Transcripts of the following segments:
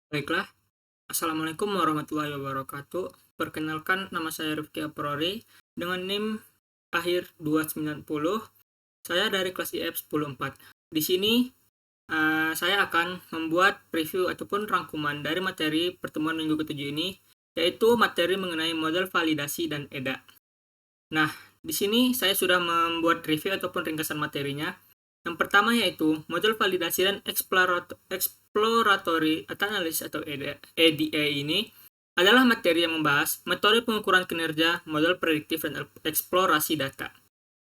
Baiklah, Assalamualaikum warahmatullahi wabarakatuh. Perkenalkan, nama saya Rifki Aprori dengan NIM akhir 290. Saya dari kelas IF 104. Di sini saya akan membuat preview ataupun rangkuman dari materi pertemuan minggu ketujuh ini, yaitu materi mengenai model validasi dan EDA. Nah, di sini saya sudah membuat review ataupun ringkasan materinya. Yang pertama yaitu model validasi dan exploratory analysis atau EDA ini adalah materi yang membahas metode pengukuran kinerja, model prediktif, dan eksplorasi data.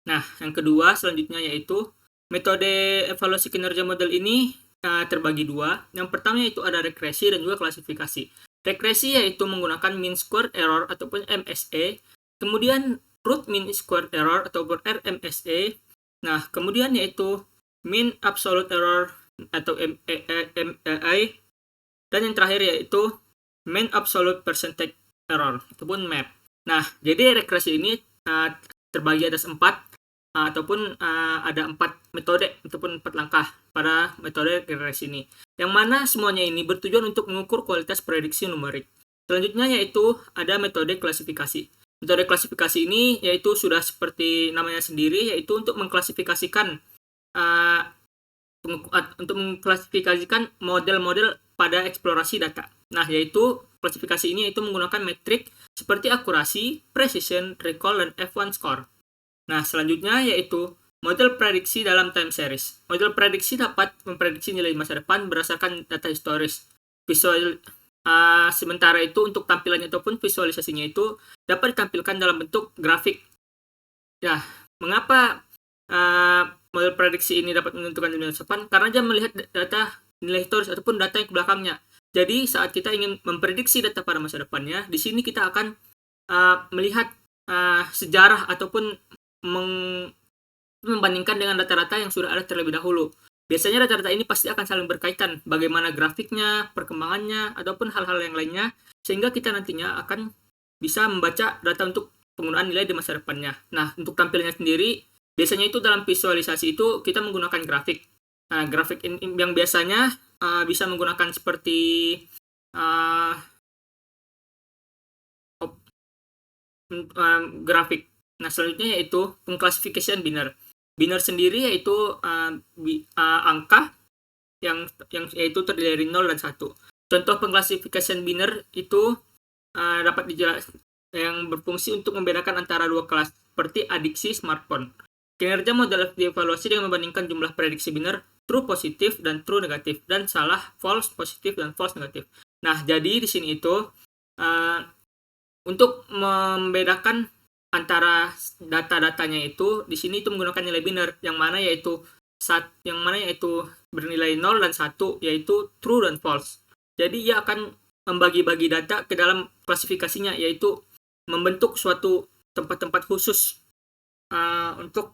Nah, yang kedua selanjutnya yaitu metode evaluasi kinerja model ini terbagi dua. Yang pertama yaitu ada regresi dan juga klasifikasi. Regresi yaitu menggunakan mean squared error ataupun MSE. Kemudian root mean squared error ataupun RMSE. Nah, kemudian yaitu mean absolute error atau MEI. Dan yang terakhir yaitu mean absolute percentage error ataupun MAP. Nah, jadi regresi ini terbagi ada 4 ataupun ada 4 metode ataupun 4 langkah pada metode regresi ini. Yang mana semuanya ini bertujuan untuk mengukur kualitas prediksi numerik. Selanjutnya yaitu ada metode klasifikasi. Metode klasifikasi ini yaitu sudah seperti namanya sendiri, yaitu untuk mengklasifikasikan model-model pada eksplorasi data. Nah, yaitu klasifikasi ini yaitu menggunakan metrik seperti akurasi, precision, recall, dan F1 score. Nah, selanjutnya yaitu model prediksi dalam time series. Model prediksi dapat memprediksi nilai masa depan berdasarkan data historis. Sementara itu untuk tampilannya ataupun visualisasinya itu dapat ditampilkan dalam bentuk grafik. Ya, mengapa model prediksi ini dapat menentukan nilai masa depan? Karena dia melihat data nilai historis ataupun data yang ke belakangnya. Jadi saat kita ingin memprediksi data pada masa depannya, di sini kita akan melihat sejarah ataupun membandingkan dengan data-data yang sudah ada terlebih dahulu. Biasanya data-data ini pasti akan saling berkaitan, bagaimana grafiknya, perkembangannya, ataupun hal-hal yang lainnya, sehingga kita nantinya akan bisa membaca data untuk penggunaan nilai di masa depannya. Nah, untuk tampilnya sendiri, biasanya itu dalam visualisasi itu kita menggunakan grafik. Nah, grafik yang biasanya bisa menggunakan seperti grafik. Nah, selanjutnya yaitu pengklasifikasian biner. Biner sendiri yaitu angka yang yaitu terdiri dari 0 dan 1. Contoh pengklasifikasian biner itu dapat dijelaskan yang berfungsi untuk membedakan antara dua kelas seperti adiksi smartphone. Kinerja model dievaluasi dengan membandingkan jumlah prediksi biner true positif dan true negatif dan salah false positif dan false negatif. Nah, jadi di sini itu untuk membedakan antara data-datanya itu di sini itu menggunakan nilai biner yang mana yaitu bernilai 0 dan 1 yaitu true dan false. Jadi ia akan membagi-bagi data ke dalam klasifikasinya, yaitu membentuk suatu tempat-tempat khusus untuk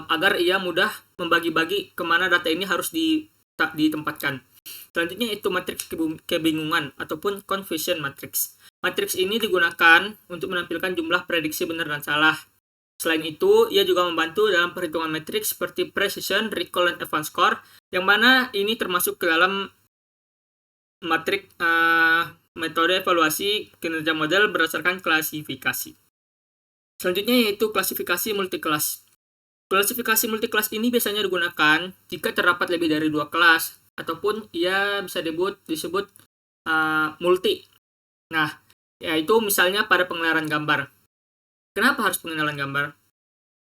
agar ia mudah membagi-bagi kemana data ini harus ditempatkan. Selanjutnya itu matriks kebingungan ataupun confusion matrix. Matriks ini digunakan untuk menampilkan jumlah prediksi benar dan salah. Selain itu, ia juga membantu dalam perhitungan matriks seperti precision, recall, dan F1 score, yang mana ini termasuk ke dalam matriks metode evaluasi kinerja model berdasarkan klasifikasi. Selanjutnya yaitu klasifikasi multiclass. Klasifikasi multiclass ini biasanya digunakan jika terdapat lebih dari 2 kelas, ataupun ia bisa disebut multi. Nah, yaitu misalnya pada pengenalan gambar. Kenapa harus pengenalan gambar?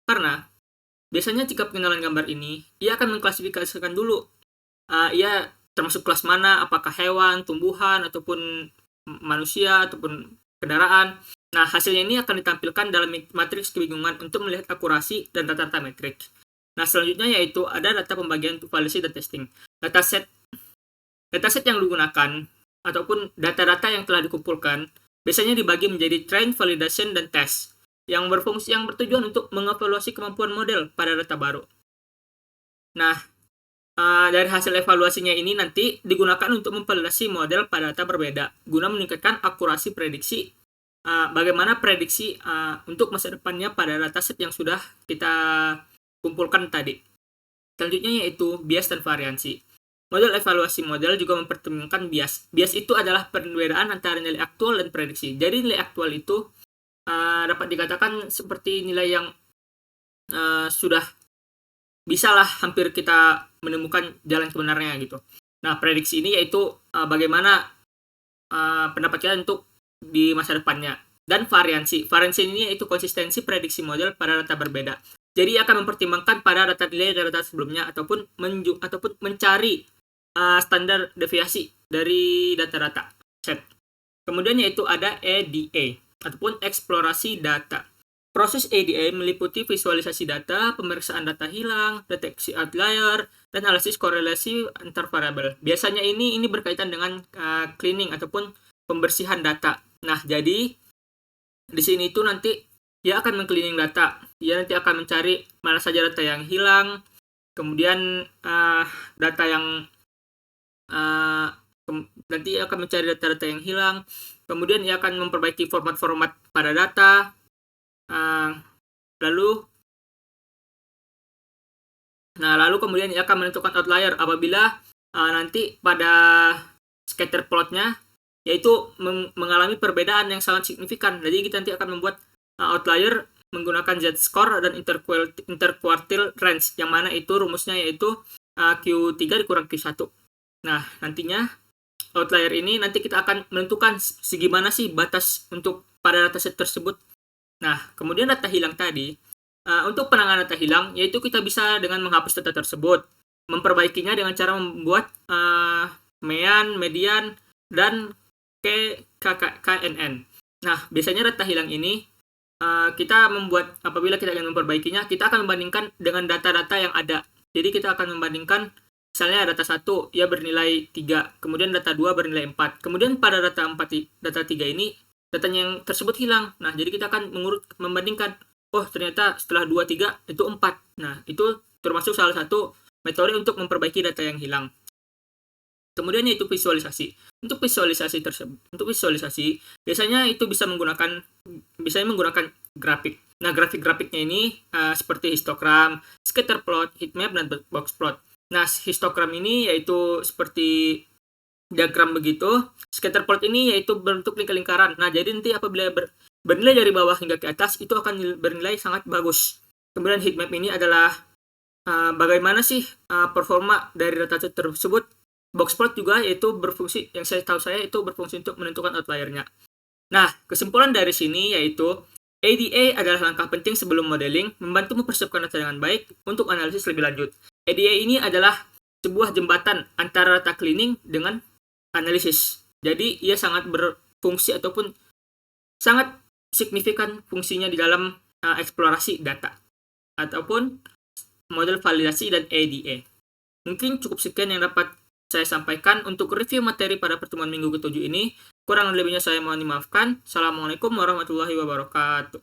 Karena biasanya jika pengenalan gambar ini, ia akan mengklasifikasikan dulu ia termasuk kelas mana, apakah hewan, tumbuhan, ataupun manusia, ataupun kendaraan. Nah, hasilnya ini akan ditampilkan dalam matriks kebingungan untuk melihat akurasi dan data-data metrik. Nah, selanjutnya yaitu ada data pembagian untuk validasi dan testing. Dataset yang digunakan ataupun data-data yang telah dikumpulkan biasanya dibagi menjadi train, validation, dan test yang bertujuan untuk mengevaluasi kemampuan model pada data baru. Nah, dari hasil evaluasinya ini nanti digunakan untuk memvalidasi model pada data berbeda guna meningkatkan akurasi prediksi bagaimana prediksi untuk masa depannya pada dataset yang sudah kita kumpulkan tadi. Selanjutnya yaitu bias dan variansi. Model evaluasi model juga mempertimbangkan bias. Bias itu adalah perbedaan antara nilai aktual dan prediksi. Jadi nilai aktual itu dapat dikatakan seperti nilai yang sudah bisalah hampir kita menemukan jalan kebenarannya gitu. Nah, prediksi ini yaitu bagaimana pendapat kita untuk di masa depannya. Dan variansi. Variansi ini yaitu konsistensi prediksi model pada data berbeda. Jadi akan mempertimbangkan pada data delay dari data sebelumnya ataupun mencari standar deviasi dari data-data set. Kemudian yaitu ada ADA ataupun eksplorasi data. Proses ADA meliputi visualisasi data, pemeriksaan data hilang, deteksi outlier, dan analisis korelasi antar variabel. Biasanya ini berkaitan dengan cleaning ataupun pembersihan data. Nah, jadi di sini itu nanti dia akan meng-cleaning data. Dia nanti akan mencari mana saja data yang hilang, kemudian data yang nanti akan mencari data-data yang hilang, kemudian ia akan memperbaiki format-format pada data, lalu kemudian ia akan menentukan outlier apabila nanti pada scatter plotnya yaitu mengalami perbedaan yang sangat signifikan. Jadi kita nanti akan membuat outlier menggunakan z-score dan interquartile range, yang mana itu rumusnya yaitu Q3 dikurang Q1. Nah, nantinya outlier ini nanti kita akan menentukan segimana sih batas untuk pada dataset tersebut. Nah, kemudian data hilang tadi, untuk penanganan data hilang, yaitu kita bisa dengan menghapus data tersebut, memperbaikinya dengan cara membuat mean, median, dan KNN. Nah, biasanya data hilang ini, kita membuat, apabila kita ingin memperbaikinya, kita akan membandingkan dengan data-data yang ada. Jadi kita akan membandingkan, misalnya data 1, ia bernilai 3, kemudian data 2 bernilai 4. Kemudian pada data 3 ini, datanya yang tersebut hilang. Nah, jadi kita akan membandingkan, oh ternyata setelah 2, 3 itu 4. Nah, itu termasuk salah satu metode untuk memperbaiki data yang hilang. Kemudian yaitu visualisasi. Untuk visualisasi biasanya itu bisa menggunakan grafik. Nah, grafik-grafiknya ini seperti histogram, scatter plot, heatmap, dan box plot. Nah, histogram ini yaitu seperti diagram begitu. Scatter plot ini yaitu bentuk lingkaran. Nah, jadi nanti apabila bernilai dari bawah hingga ke atas, itu akan bernilai sangat bagus. Kemudian heatmap ini adalah bagaimana sih performa dari data tersebut. Box plot juga yaitu berfungsi, yang saya tahu itu berfungsi untuk menentukan outliernya. Nah, kesimpulan dari sini yaitu ADA adalah langkah penting sebelum modeling, membantu mempersiapkan data dengan baik untuk analisis lebih lanjut. ADA ini adalah sebuah jembatan antara data cleaning dengan analisis. Jadi, ia sangat berfungsi ataupun sangat signifikan fungsinya di dalam eksplorasi data ataupun model validasi dan ADA. Mungkin cukup sekian yang dapat saya sampaikan untuk review materi pada pertemuan minggu ke-7 ini. Kurang lebihnya saya mohon dimaafkan. Assalamualaikum warahmatullahi wabarakatuh.